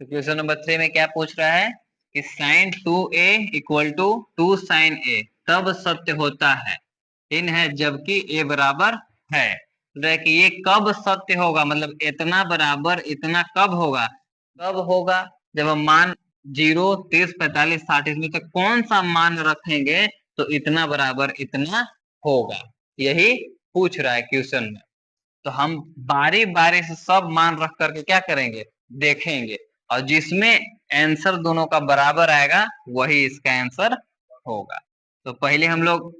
तो question number 3 में क्या पूछ रहा है कि sine 2a equal to 2 sine A तब सत्य होता है इन है जबकि ए बराबर है। तो कि ये कब सत्य होगा, मतलब इतना बराबर इतना कब होगा, कब होगा जब हम मान 0 30 45 60 इसमें तक कौन सा मान रखेंगे तो इतना बराबर इतना होगा, यही पूछ रहा है क्वेश्चन में। तो हम बारी बारी से सब मान रख करके क्या करेंगे, देखेंगे, और जिसमें आंसर दोनों का बराबर आएगा वही इसका आंसर होगा। तो पहले हम लोग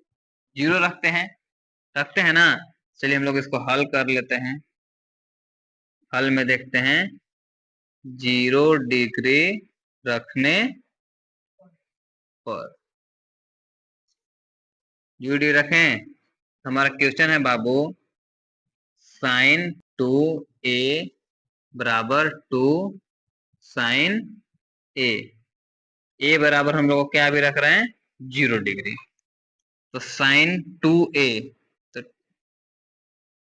0 रखते हैं ना। चलिए हम लोग इसको हल कर लेते हैं। हल में देखते हैं 0 डिग्री रखने पर 0 डिग्री रखें। हमारा क्वेश्चन है बाबू साइन 2a बराबर 2 साइन ए बराबर हम लोग क्या भी रख रहे हैं 0 डिग्री। तो साइन 2a, तो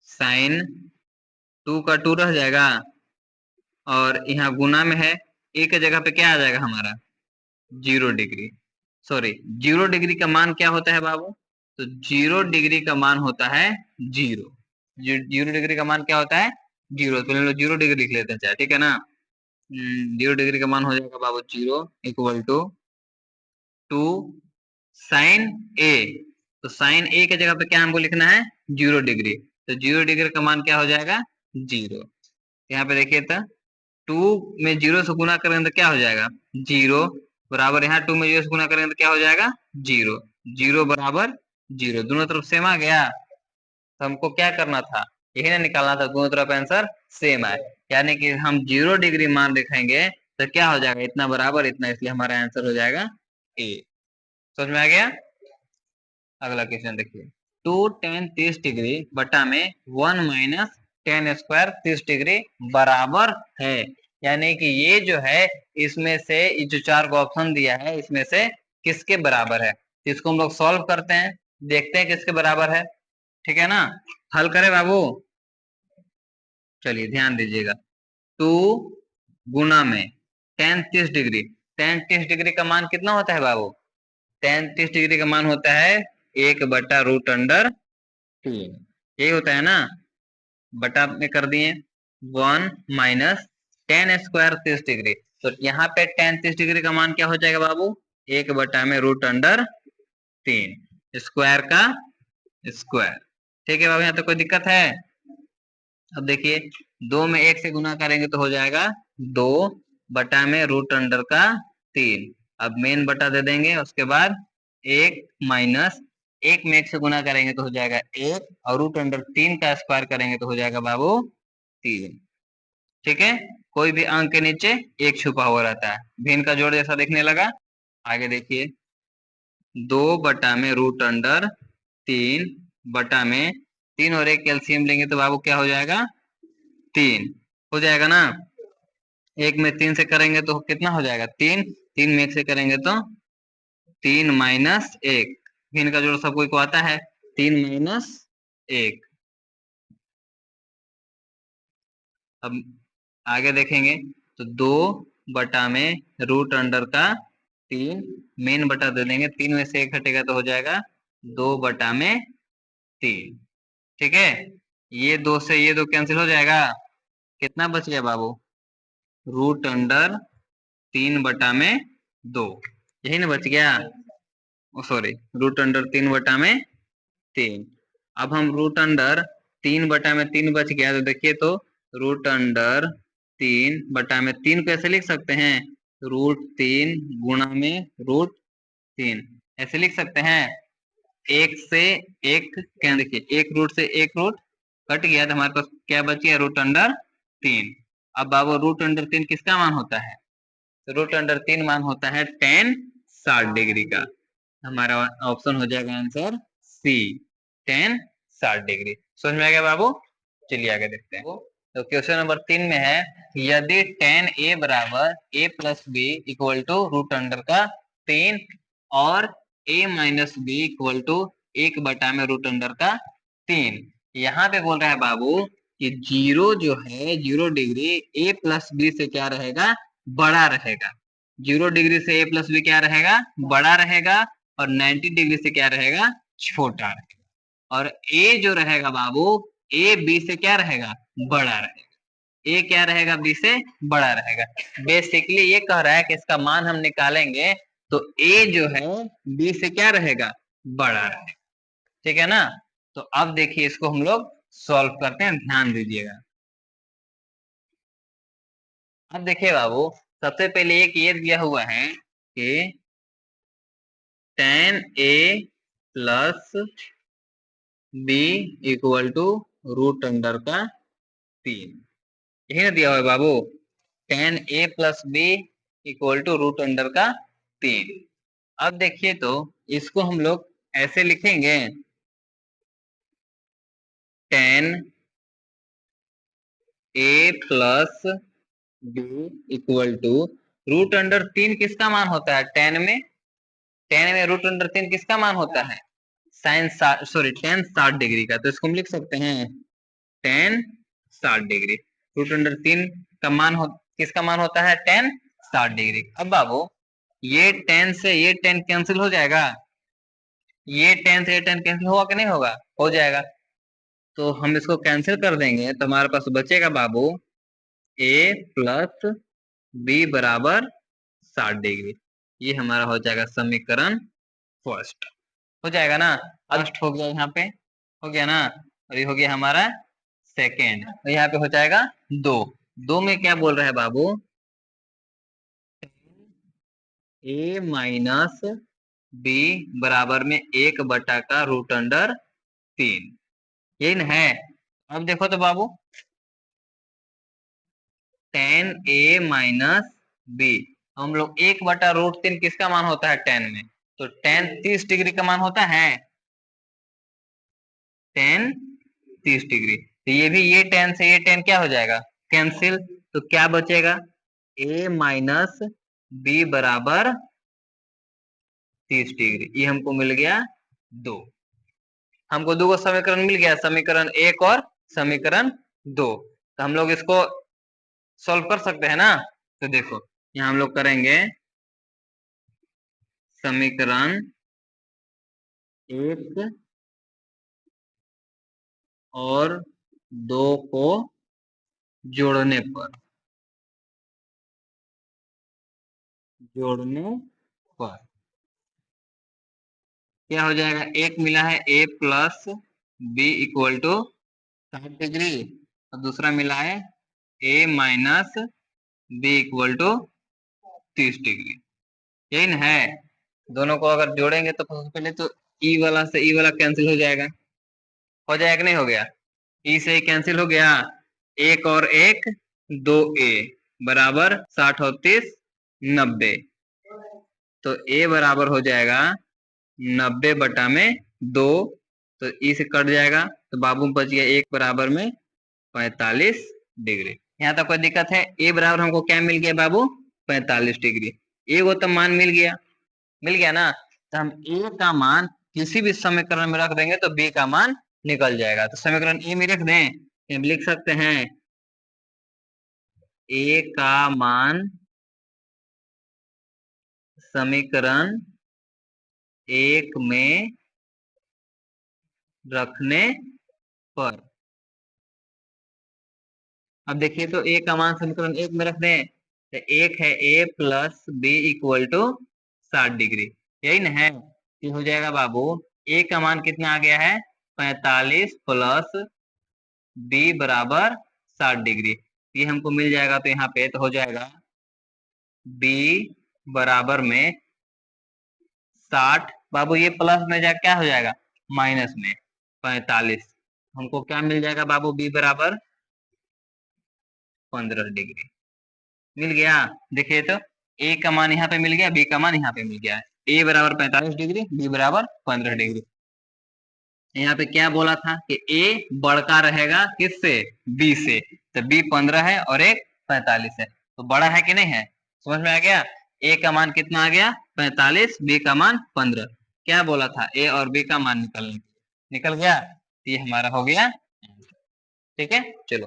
साइन 2 का 2 रह जाएगा और यहाँ गुना में है, ए के जगह पे क्या आ जाएगा हमारा 0 डिग्री। सॉरी 0 डिग्री का मान क्या होता है बाबू, तो 0 डिग्री का मान होता है 0। 0 डिग्री का मान क्या होता है 0। तो हम लोग 0 डिग्री लिख लेते हैं चाहे, ठीक है ना। 0 डिग्री का मान हो जाएगा बाबू 0 इक्वल टू 2 साइन ए। तो साइन ए के जगह पे क्या हमको लिखना है 0 डिग्री। तो 0 डिग्री का मान क्या हो जाएगा 0। यहाँ पे देखिए तो 2 में 0 से गुना करेंगे तो क्या हो जाएगा 0 बराबर, यहाँ 2 में 0 से गुना करेंगे तो क्या हो जाएगा 0। 0 बराबर 0, दोनों तरफ सेम आ गया। तो हमको क्या करना था, यही ना निकालना था, दोनों तरफ आंसर सेम आए, यानी कि हम 0 डिग्री मान लिखेंगे तो क्या हो जाएगा इतना बराबर इतना, इसलिए हमारा आंसर हो जाएगा ए। समझ में आ गया। अगला क्वेश्चन देखिए 2 tan 30 डिग्री बटा में 1 माइनस tan स्क्वायर 30 डिग्री बराबर है। यानी कि ये जो है इसमें से जो 4 को ऑप्शन दिया है इसमें से किसके बराबर है। तो इसको हम लोग सॉल्व करते हैं, देखते हैं किसके बराबर है, ठीक है ना। हल करें बाबू, चलिए ध्यान दीजिएगा। 2 गुना में tan 30 डिग्री, tan 30 डिग्री का मान कितना होता है बाबू, tan 30 डिग्री का मान होता है 1/√3, यही होता है ना। बटा में कर दिए 1 माइनस tan स्क्वायर 30 डिग्री। तो यहाँ पे tan 30 डिग्री का मान क्या हो जाएगा बाबू 1/√3 स्क्वायर का स्क्वायर। ठीक है बाबू, यहाँ तो कोई दिक्कत है। अब देखिए 2 में 1 से गुना करेंगे तो हो जाएगा 2 बटा में √3। अब मेन बटा दे देंगे, उसके बाद 1 माइनस 1 में 1 से गुना करेंगे तो हो जाएगा 1 और √3 का स्क्वायर करेंगे तो हो जाएगा बाबू 3। ठीक है, कोई भी अंक के नीचे 1 छुपा हुआ रहता है, भिन्न का जोड़ जैसा दिखने लगा। आगे देखिए 2 बटा में √3 बटा में 3 और 1 कैल्सियम लेंगे तो बाबू क्या हो जाएगा 3 हो जाएगा ना। 1 में 3 से करेंगे तो कितना हो जाएगा 3, 3 में 1 से करेंगे तो 3 माइनस 1, भिन्न का जोड़ सब कोई को आता है 3 माइनस 1। अब आगे देखेंगे तो 2 बटा में √3 मेन बटा दे देंगे, 3 में से 1 हटेगा तो हो जाएगा 2 बटा में 3। ठीक है, ये 2 से ये 2 कैंसिल हो जाएगा, कितना बच गया बाबू √3 बटा में 2, यही ना बच गया। सॉरी √3 बटा में 3। अब हम √3 बटा में 3 बच गया तो देखिए तो √3 बटा में 3 कैसे लिख सकते हैं, √3 गुणा में √3 ऐसे लिख सकते हैं। एक से एक क्या, देखिए एक रूट से एक रूट कट गया तो हमारे पास क्या बच गया √3। अब बाबू √3 किसका मान होता है, तो √3 मान होता है tan 60 डिग्री का। हमारा ऑप्शन हो जाएगा आंसर सी, tan 60 डिग्री। समझ में आ गया बाबू। चलिए आगे देखते हैं। तो क्वेश्चन नंबर 3 में है यदि tan a बराबर a plus B equal to √3 और a minus B equal to 1 बटा में √3। यहाँ पे बोल रहा है बाबू कि 0 जो है 0 डिग्री a प्लस बी से क्या रहेगा बड़ा रहेगा। 0 डिग्री से a प्लस बी क्या रहेगा, बड़ा रहेगा, और 90 डिग्री से क्या रहेगा, छोटा रहेगा। और a जो रहेगा बाबू, a b से क्या रहेगा, बड़ा रहेगा। ए क्या रहेगा, बी से बड़ा रहेगा। बेसिकली ये कह रहा है कि इसका मान हम निकालेंगे तो ए जो है बी से क्या रहेगा, बड़ा रहेगा। ठीक है ना। तो अब देखिए इसको हम लोग सॉल्व करते हैं, ध्यान दीजिएगा। अब देखिए बाबू, सबसे पहले एक ये दिया हुआ है कि tan a plus B equal to root under का 3, यही ना दिया हुआ है बाबू। tan a plus B equal to root under का 3। अब देखिए तो इसको हम लोग ऐसे लिखेंगे, tan a plus B equal to root under 3 किसका मान होता है, tan में रूट अंडर 3 किसका मान होता है, tan 60 डिग्री का। तो इसको हम लिख सकते हैं tan 60 डिग्री। रूट अंडर 3 का मान किसका मान होता है, tan 60 डिग्री। अब बाबू ये tan से ये tan कैंसिल हो जाएगा, ये tan से ये tan कैंसिल होगा कि नहीं होगा, हो जाएगा। तो हम इसको कैंसिल कर देंगे तो हमारे पास बचेगा बाबू a प्लस बी बराबर 60 डिग्री। ये हमारा हो जाएगा समीकरण फर्स्ट, हो जाएगा ना। फर्स्ट हो गया, यहाँ पे हो गया ना। और ये हो गया हमारा सेकेंड, तो यहाँ पे हो जाएगा 2। 2 में क्या बोल रहा है बाबू, a माइनस बी बराबर में 1 का रूट अंडर 3, यही ना है। अब देखो तो बाबू, tan a माइनस बी, हम लोग 1/√3 किसका मान होता है tan में, तो tan 30 डिग्री का मान होता है, tan 30 डिग्री। तो ये भी ये tan से ये tan क्या हो जाएगा, कैंसिल। तो क्या बचेगा, a माइनस बी बराबर 30 डिग्री। ये हमको मिल गया 2। हमको दो समीकरण मिल गया, समीकरण 1 और समीकरण 2। तो हम लोग इसको सॉल्व कर सकते हैं ना। तो देखो यहाँ हम लोग करेंगे समीकरण 1 और 2 को जोड़ने पर क्या हो जाएगा, एक मिला है a plus B equal to 60 degree, और दूसरा मिला है a minus B equal to 30 degree, यही ना है। दोनों को अगर जोड़ेंगे तो सबसे पहले तो ई वाला से ई वाला कैंसिल हो जाएगा, कि नहीं हो गया, ई से कैंसिल हो गया, एक और एक 2a बराबर 60 और 30 90। तो a बराबर हो जाएगा 90/2। तो ई से कट जाएगा, तो बाबू बच गया 1 बराबर में 45 डिग्री। यहाँ तक कोई दिक्कत है, ए बराबर हमको क्या मिल गया बाबू, 45 डिग्री। ए वो तो मान मिल गया ना। तो हम ए का मान किसी भी समीकरण में रख देंगे तो बी का मान निकल जाएगा। तो समीकरण ए में रख दें, हम लिख सकते हैं ए का मान समीकरण 1 में रखने पर। अब देखिए तो ए का मान समीकरण 1 में रख दें, तो एक है a plus B equal to 60 degree, यही ना है। ये हो जाएगा बाबू, a का मान कितना आ गया है, 45 प्लस b बराबर 60 डिग्री। ये हमको मिल जाएगा, तो यहाँ पे तो हो जाएगा b बराबर में 60, बाबू ये प्लस में जाए क्या हो जाएगा, माइनस में 45। हमको क्या मिल जाएगा बाबू, b बराबर 15 डिग्री मिल गया। देखिए तो ए का मान यहाँ पे मिल गया, बी का मान यहाँ पे मिल गया। ए बराबर 45 डिग्री, बी बराबर 15 डिग्री। यहाँ पे क्या बोला था कि ए बड़का रहेगा किससे, बी से। तो बी 15 है और एक 45 है, तो बड़ा है कि नहीं है, समझ में आ गया। ए का मान कितना आ गया, 45, बी का मान 15। क्या बोला था, ए और बी का मान निकल गया। ये हमारा हो गया, ठीक है। चलो